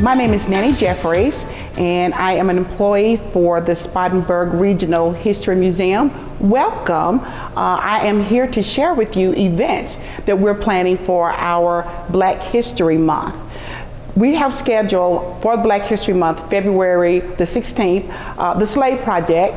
My name is Nannie Jeffries, and I am an employee for the Spartanburg Regional History Museum. Welcome. I am here to share with you events that we're planning for our Black History Month. We have scheduled for Black History Month, February the 16th, the Slave Project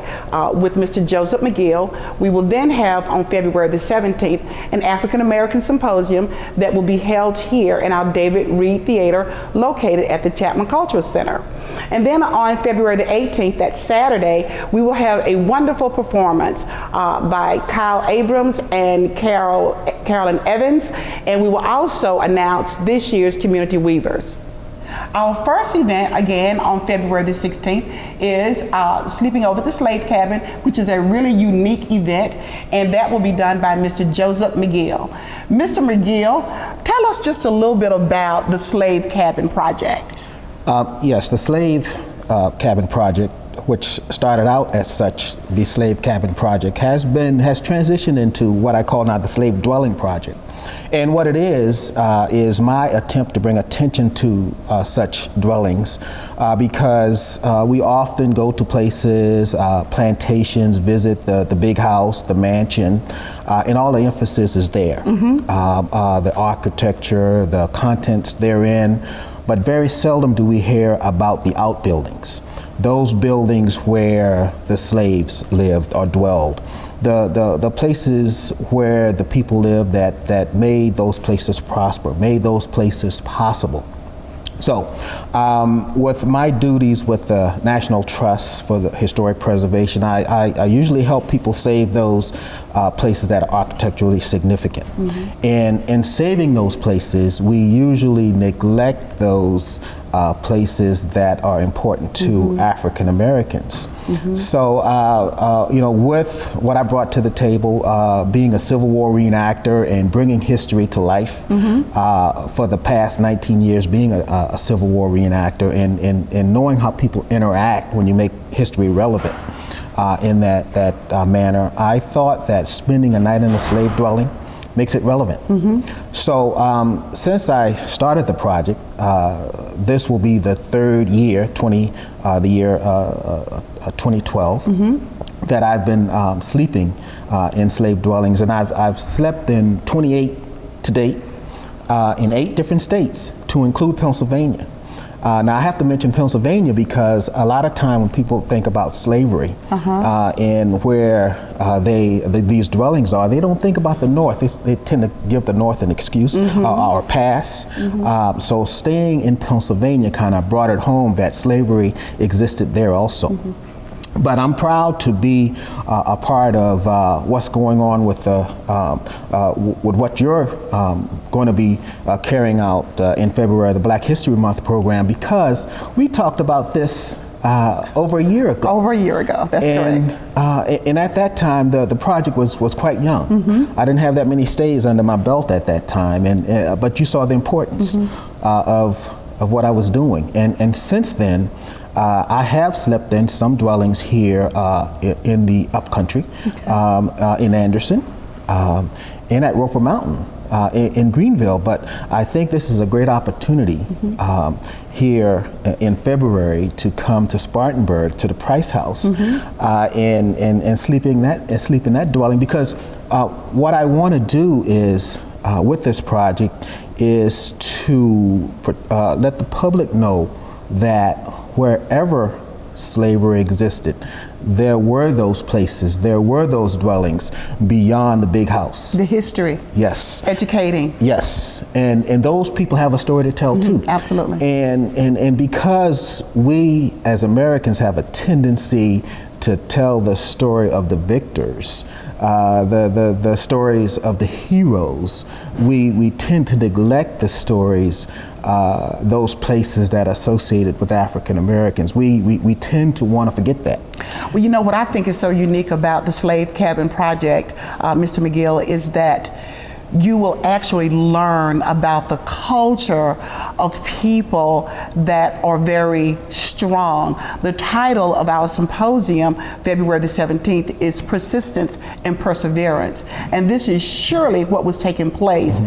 with Mr. Joseph McGill. We will then have on February the 17th an African American Symposium that will be held here in our David Reed Theater located at the Chapman Cultural Center. And then on February the 18th, that Saturday, we will have a wonderful performance by Kyle Abrams and Carolyn Evans, and we will also announce this year's Community Weavers. Our first event, again, on February the 16th, is Sleeping Over the Slave Cabin, which is a really unique event, and that will be done by Mr. Joseph McGill. Mr. McGill, tell us just a little bit about the Slave Cabin Project. Yes, the Slave Cabin Project, which started out as such, the Slave Cabin Project, has transitioned into what I call now the Slave Dwelling Project. And what it is my attempt to bring attention to such dwellings because we often go to places, plantations, visit the big house, the mansion, and all the emphasis is there. The architecture, the contents therein, but very seldom do we hear about the outbuildings, those buildings where the slaves lived or dwelled. The places where the people lived that made those places prosper, made those places possible. So with my duties with the National Trust for the Historic Preservation, I usually help people save those places that are architecturally significant. And in saving those places, we usually neglect those places that are important to African Americans. So, you know, with what I brought to the table, being a Civil War reenactor and bringing history to life for the past 19 years, being a Civil War reenactor and knowing how people interact when you make history relevant in that manner, I thought that spending a night in a slave dwelling makes it relevant. So since I started the project, this will be the third year, the year 2012, that I've been sleeping in slave dwellings, and I've slept in 28 to date in 8 different states, to include Pennsylvania. Now I have to mention Pennsylvania because a lot of time when people think about slavery and where these dwellings are, they don't think about the North. They tend to give the North an excuse or a pass. So staying in Pennsylvania kind of brought it home that slavery existed there also. But I'm proud to be a part of what's going on with what you're going to be carrying out in February, the Black History Month program, because we talked about this over a year ago. Over a year ago, that's correct. And at that time, the project was quite young. I didn't have that many stays under my belt at that time, but you saw the importance of what I was doing. And since then, I have slept in some dwellings here in the upcountry, in Anderson, and at Roper Mountain in Greenville. But I think this is a great opportunity here in February to come to Spartanburg, to the Price House, and sleep in that dwelling, because what I want to do is, with this project, is to let the public know that wherever slavery existed, there were those places, there were those dwellings beyond the big house. The history. Yes. Educating. Yes, and those people have a story to tell too. Absolutely. And because we as Americans have a tendency to tell the story of the victors, the stories of the heroes, we tend to neglect the stories, those places that are associated with African Americans. We tend to want to forget that. Well, you know what I think is so unique about the Slave Cabin Project, Mr. McGill, is that you will actually learn about the culture of people that are very strong. The title of our symposium, February the 17th, is Persistence and Perseverance. And this is surely what was taking place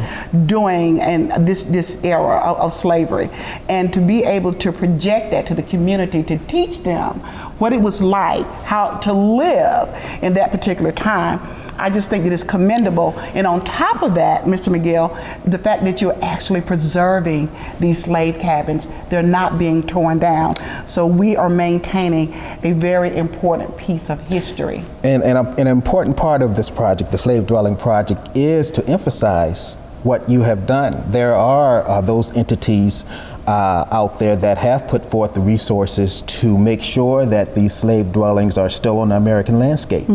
during this era of slavery. And to be able to project that to the community, to teach them what it was like, how to live in that particular time, I just think it is commendable. And on top of that, Mr. McGill, the fact that you're actually preserving these slave cabins, they're not being torn down. So we are maintaining a very important piece of history. And an important part of this project, the Slave Dwelling Project, is to emphasize what you have done. There are those entities out there that have put forth the resources to make sure that these slave dwellings are still on the American landscape.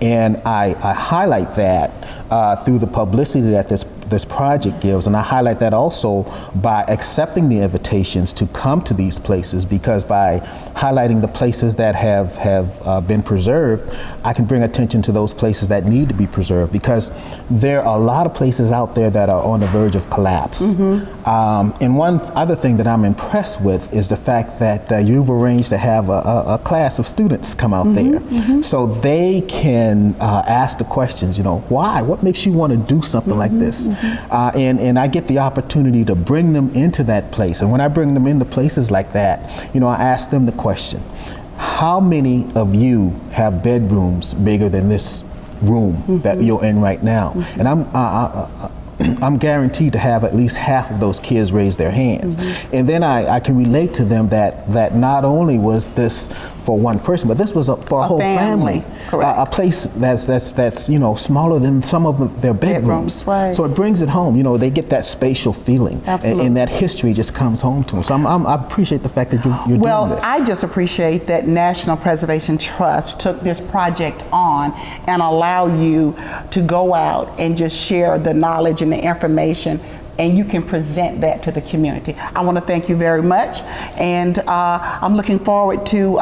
And I highlight that through the publicity that this project gives, and I highlight that also by accepting the invitations to come to these places, because by highlighting the places that have been preserved, I can bring attention to those places that need to be preserved, because there are a lot of places out there that are on the verge of collapse. And one other thing that I'm impressed with is the fact that you've arranged to have a class of students come out there, so they can ask the questions, why? What makes you want to do something like this? And I get the opportunity to bring them into that place. And when I bring them into places like that, I ask them the question, how many of you have bedrooms bigger than this room that you're in right now? And I'm guaranteed to have at least half of those kids raise their hands. And then I can relate to them that not only was this for one person, but this was for a whole family. A place that's smaller than some of their bedrooms. Right. So it brings it home. They get that spatial feeling, and that history just comes home to them. So I appreciate the fact that you're doing this. Well, I just appreciate that National Preservation Trust took this project on and allow you to go out and just share the knowledge and the information, and you can present that to the community. I want to thank you very much, and I'm looking forward to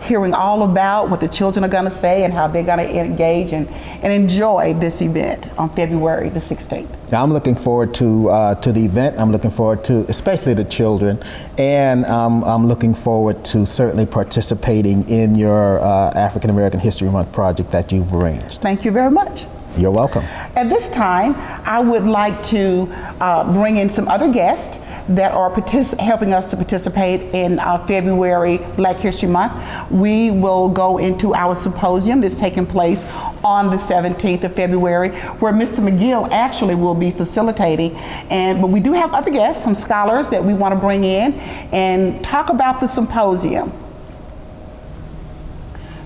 hearing all about what the children are going to say and how they're going to engage and enjoy this event on February the 16th. I'm looking forward to the event. I'm looking forward to especially the children, and I'm looking forward to certainly participating in your African American History Month project that you've arranged. Thank you very much. You're welcome. At this time, I would like to bring in some other guests that are helping us to participate in February Black History Month. We will go into our symposium that's taking place on the 17th of February, where Mr. McGill actually will be facilitating. But we do have other guests, some scholars that we want to bring in and talk about the symposium.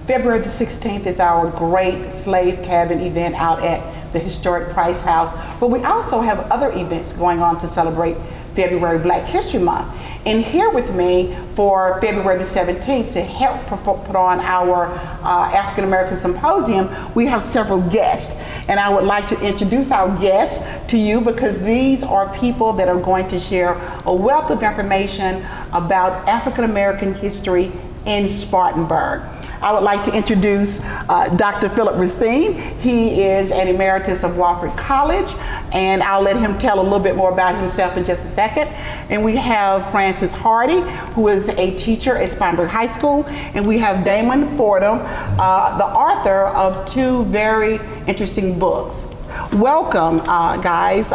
February the 16th is our great slave cabin event out at the historic Price House, but we also have other events going on to celebrate February Black History Month. And here with me for February the 17th to help put on our African American Symposium, we have several guests. And I would like to introduce our guests to you, because these are people that are going to share a wealth of information about African American history in Spartanburg. I would like to introduce Dr. Philip Racine. He is an emeritus of Wofford College, and I'll let him tell a little bit more about himself in just a second. And we have Francis Hardy, who is a teacher at Spartanburg High School, and we have Damon Fordham, the author of two very interesting books. Welcome, guys,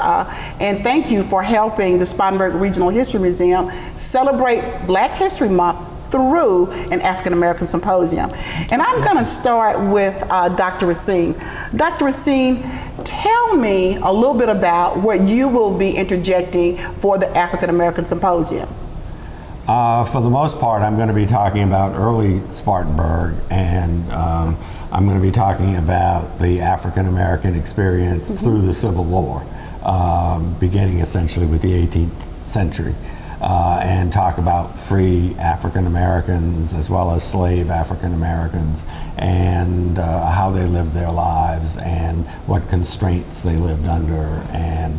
and thank you for helping the Spartanburg Regional History Museum celebrate Black History Month through an African American symposium. And I'm going to start with Dr. Racine. Dr. Racine, tell me a little bit about what you will be interjecting for the African American Symposium. For the most part, I'm going to be talking about early Spartanburg, and I'm going to be talking about the African American experience through the Civil War, beginning essentially with the 18th century. And talk about free African Americans as well as slave African Americans, and how they lived their lives and what constraints they lived under, and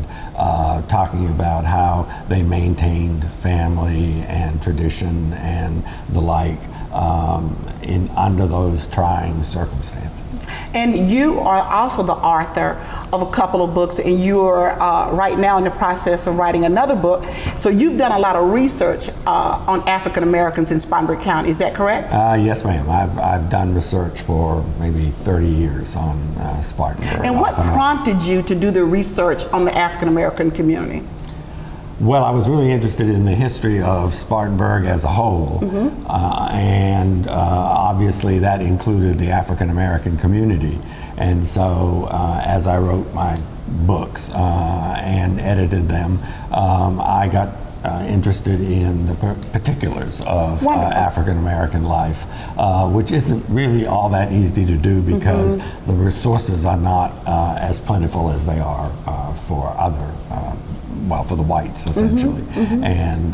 talking about how they maintained family and tradition and the like under those trying circumstances. And you are also the author of a couple of books, and you're right now in the process of writing another book. So you've done a lot of research on African Americans in Spartanburg County. Is that correct? Yes, ma'am. I've done research for maybe 30 years on Spartanburg. And what prompted you to do the research on the African American community? Well, I was really interested in the history of Spartanburg as a whole, and obviously that included the African American community. And so as I wrote my books and edited them, I got interested in the particulars of African American life, which isn't really all that easy to do because the resources are not as plentiful as they are for other for the whites, essentially. And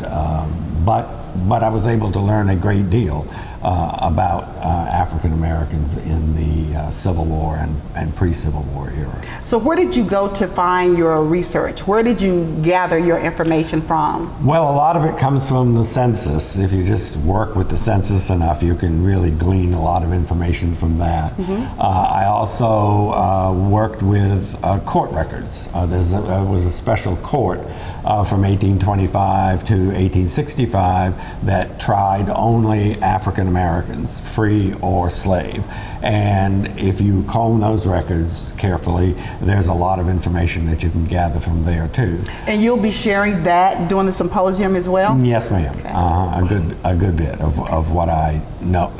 but I was able to learn a great deal about African Americans in the Civil War and pre-Civil War era. So where did you go to find your research? Where did you gather your information from? Well, a lot of it comes from the census. If you just work with the census enough, you can really glean a lot of information from that. I also worked with court records. There was a special court from 1825 to 1865 that tried only African Americans, free or slave. And if you comb those records carefully, there's a lot of information that you can gather from there too. And you'll be sharing that during the symposium as well? Yes, ma'am. Okay. A good bit of what I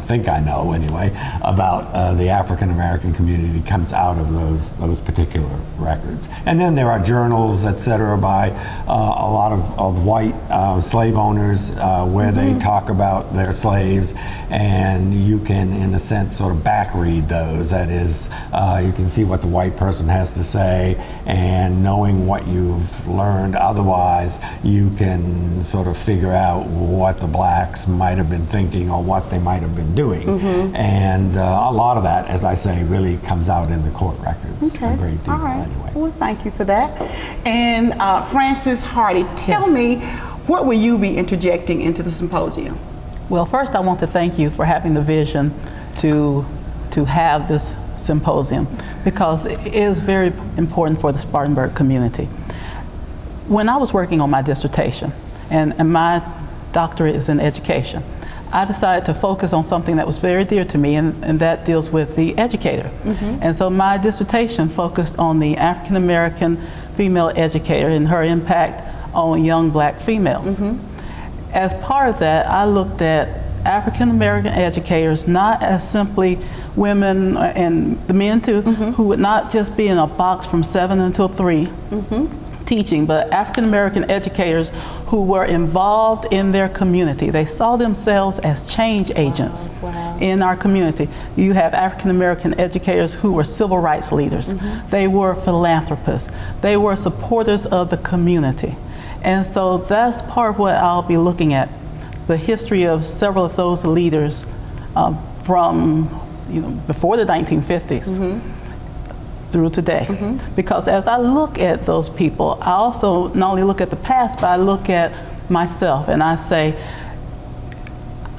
think I know anyway, about the African American community comes out of those particular records. And then there are journals, etc., by a lot of white slave owners where they talk about their slaves, and you can, in a sense, sort of back read those. That is, you can see what the white person has to say, and knowing what you've learned otherwise, you can sort of figure out what the blacks might have been thinking or what they might have been doing. And a lot of that, as I say, really comes out in the court records. A great deal, anyway. Well, thank you for that. And Francis Hardy, tell me, what will you be interjecting into the symposium? Well, first I want to thank you for having the vision to have this symposium, because it is very important for the Spartanburg community. When I was working on my dissertation, and my doctorate is in education, I decided to focus on something that was very dear to me, and that deals with the educator. And so my dissertation focused on the African American female educator and her impact on young black females. As part of that, I looked at African American educators not as simply women, and the men too, who would not just be in a box from 7 until 3 teaching, but African American educators who were involved in their community. They saw themselves as change agents in our community. You have African American educators who were civil rights leaders. They were philanthropists. They were supporters of the community. And so that's part of what I'll be looking at, the history of several of those leaders from before the 1950s through today. Because as I look at those people, I also not only look at the past, but I look at myself and I say,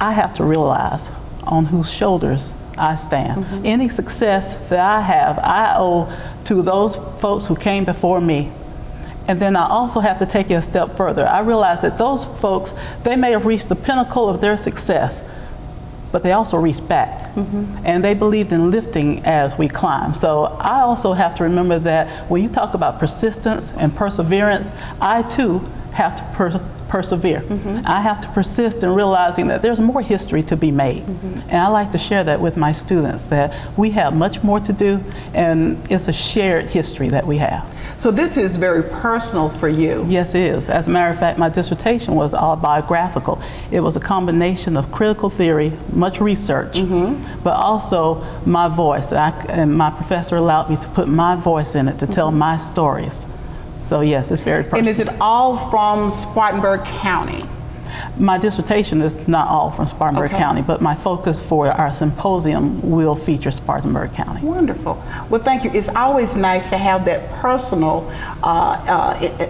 I have to realize on whose shoulders I stand. Any success that I have, I owe to those folks who came before me. And then I also have to take it a step further. I realize that those folks, they may have reached the pinnacle of their success, but they also reached back. And they believed in lifting as we climb. So I also have to remember that when you talk about persistence and perseverance, I too have to persevere. I have to persist in realizing that there's more history to be made. And I like to share that with my students, that we have much more to do, and it's a shared history that we have. So this is very personal for you. Yes, it is. As a matter of fact, my dissertation was autobiographical. It was a combination of critical theory, much research, but also my voice. And my professor allowed me to put my voice in it to tell my stories. So yes, it's very personal. And is it all from Spartanburg County? My dissertation is not all from Spartanburg Okay. County, but my focus for our symposium will feature Spartanburg County. Wonderful. Well, thank you. It's always nice to have that personal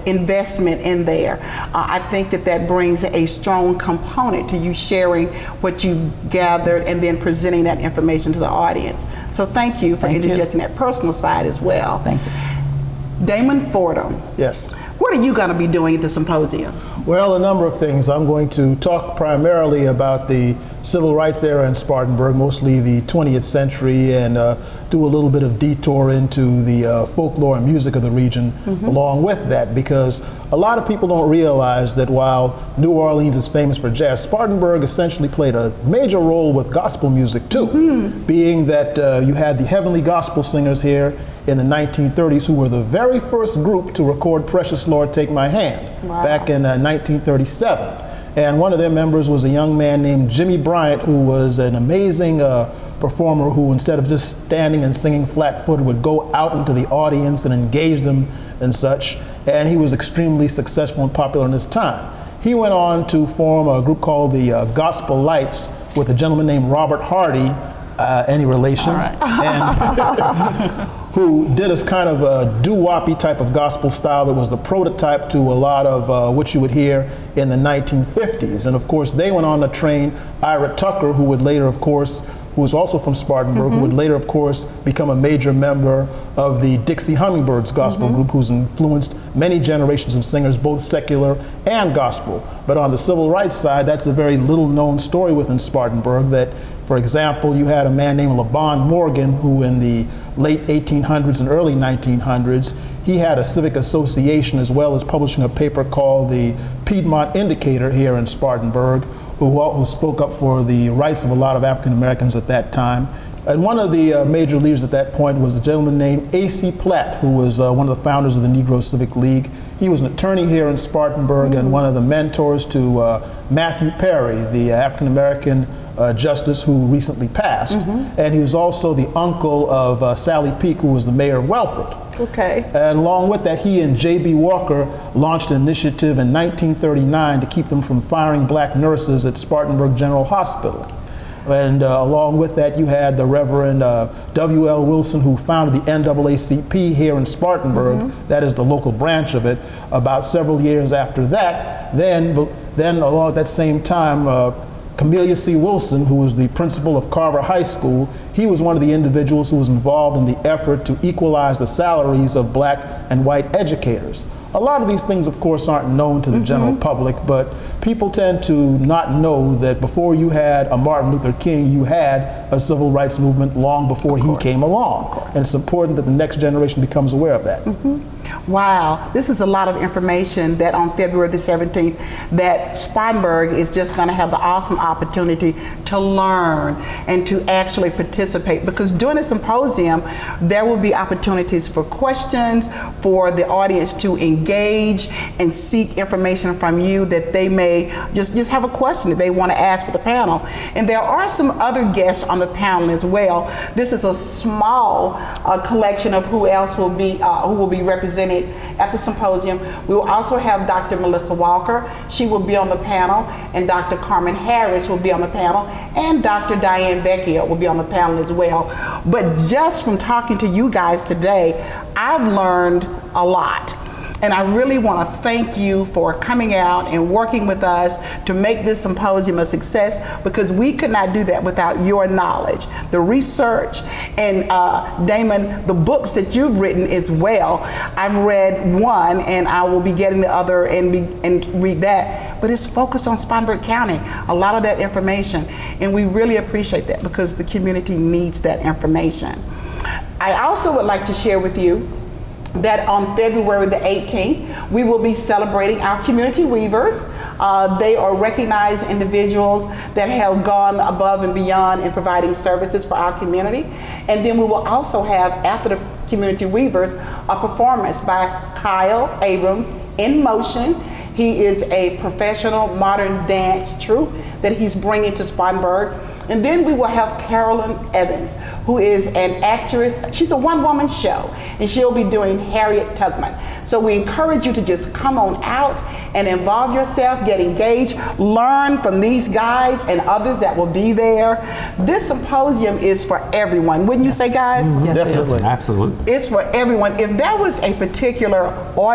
investment in there. I think that brings a strong component to you sharing what you gathered and then presenting that information to the audience. So thank you for Thank you. interjecting that personal side as well. Thank you. Damon Fordham, Yes. what are you going to be doing at the symposium? Well, a number of things. I'm going to talk primarily about the civil rights era in Spartanburg, mostly the 20th century, and do a little bit of detour into the folklore and music of the region along with that, because a lot of people don't realize that while New Orleans is famous for jazz, Spartanburg essentially played a major role with gospel music too, being that you had the Heavenly Gospel Singers here in the 1930s, who were the very first group to record Precious Lord Take My Hand back in 1937. And one of their members was a young man named Jimmy Bryant, who was an amazing performer who, instead of just standing and singing flat-footed, would go out into the audience and engage them and such. And he was extremely successful and popular in his time. He went on to form a group called the Gospel Lights with a gentleman named Robert Hardy, any relation, All right. and who did a kind of a doo-woppy type of gospel style that was the prototype to a lot of what you would hear in the 1950s. And of course, they went on to train Ira Tucker, who would later, of course, who was also from Spartanburg, who would later, of course, become a major member of the Dixie Hummingbirds gospel group, who's influenced many generations of singers, both secular and gospel. But on the civil rights side, that's a very little known story within Spartanburg that, for example, you had a man named LaBon Morgan, who in the late 1800s and early 1900s, he had a civic association as well as publishing a paper called the Piedmont Indicator here in Spartanburg, who spoke up for the rights of a lot of African Americans at that time. And one of the major leaders at that point was a gentleman named A.C. Platt, who was one of the founders of the Negro Civic League. He was an attorney here in Spartanburg and one of the mentors to Matthew Perry, the African American justice who recently passed. And he was also the uncle of Sally Peake, who was the mayor of Wellford. Okay. And along with that, he and J.B. Walker launched an initiative in 1939 to keep them from firing black nurses at Spartanburg General Hospital. And along with that, you had the Reverend W.L. Wilson, who founded the NAACP here in Spartanburg. That is the local branch of it. About several years after that, then along at that same time, Camellia C. Wilson, who was the principal of Carver High School, he was one of the individuals who was involved in the effort to equalize the salaries of black and white educators. A lot of these things, of course, aren't known to the general public, but people tend to not know that before you had a Martin Luther King, you had a civil rights movement long before he came along. And it's important that the next generation becomes aware of that. Wow, this is a lot of information that on February the 17th that Spartanburg is just going to have the awesome opportunity to learn and to actually participate, because during the symposium there will be opportunities for questions, for the audience to engage and seek information from you that they may just have a question that they want to ask the panel. And there are some other guests on the panel as well. This is a small collection of who else will be represented at the symposium. We will also have Dr. Melissa Walker. She will be on the panel, and Dr. Carmen Harris will be on the panel, and Dr. Diane Beckier will be on the panel as well. But just from talking to you guys today, I've learned a lot. And I really want to thank you for coming out and working with us to make this symposium a success, because we could not do that without your knowledge, the research, and Damon, the books that you've written as well. I've read one, and I will be getting the other and read that. But it's focused on Spartanburg County, a lot of that information. And we really appreciate that, because the community needs that information. I also would like to share with you that on February the 18th, we will be celebrating our community weavers. They are recognized individuals that have gone above and beyond in providing services for our community. And then we will also have, after the community weavers, a performance by Kyle Abrams, In Motion. He is a professional modern dance troupe that he's bringing to Spartanburg. And then we will have Carolyn Evans, who is an actress. She's a one-woman show, and she'll be doing Harriet Tubman. So we encourage you to just come on out and involve yourself, get engaged, learn from these guys and others that will be there. This symposium is for everyone, wouldn't you say, guys? Yes, Definitely. Absolutely. It's for everyone. If there was a particular audience